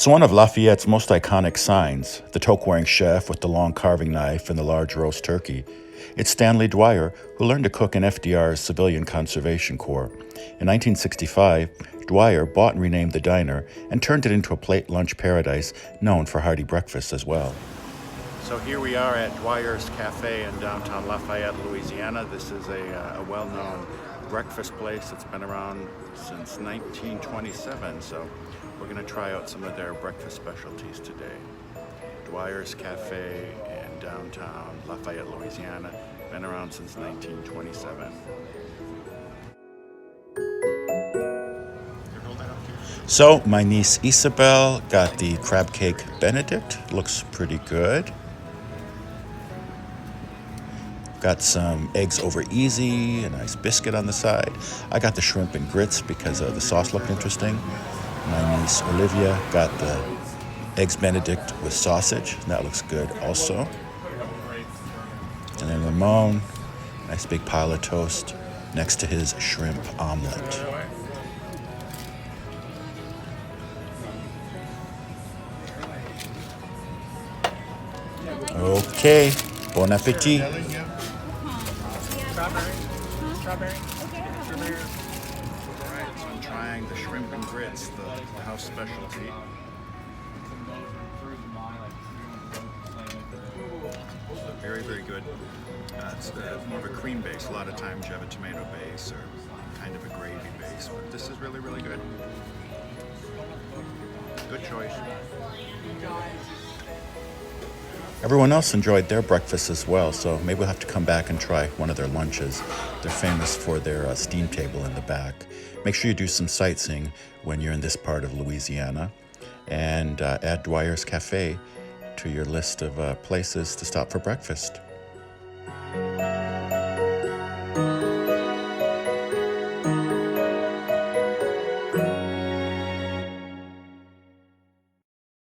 It's one of Lafayette's most iconic signs, the toque-wearing chef with the long carving knife and the large roast turkey. It's Stanley Dwyer, who learned to cook in FDR's Civilian Conservation Corps. In 1965, Dwyer bought and renamed the diner and turned it into a plate lunch paradise known for hearty breakfasts as well. So here we are at Dwyer's Cafe in downtown Lafayette, Louisiana. This is a well-known breakfast place that's been around since 1927, so we're going to try out some of their breakfast specialties today. Dwyer's Cafe in downtown Lafayette, Louisiana, been around since 1927. So my niece Isabel got the crab cake Benedict. Looks pretty good. Got some eggs over easy, a nice biscuit on the side. I got the shrimp and grits because the sauce looked interesting. My niece Olivia got the eggs Benedict with sausage. That looks good also. And then Ramon, nice big pile of toast next to his shrimp omelet. Okay, bon appetit. Strawberry. Alright, so I'm trying the shrimp and grits, the house specialty. Very, very good. It's more of a cream base. A lot of times you have a tomato base or kind of a gravy base, but this is really, really good. Good choice. Everyone else enjoyed their breakfast as well, so maybe we'll have to come back and try one of their lunches. They're famous for their steam table in the back. Make sure you do some sightseeing when you're in this part of Louisiana, and add Dwyer's Cafe to your list of places to stop for breakfast.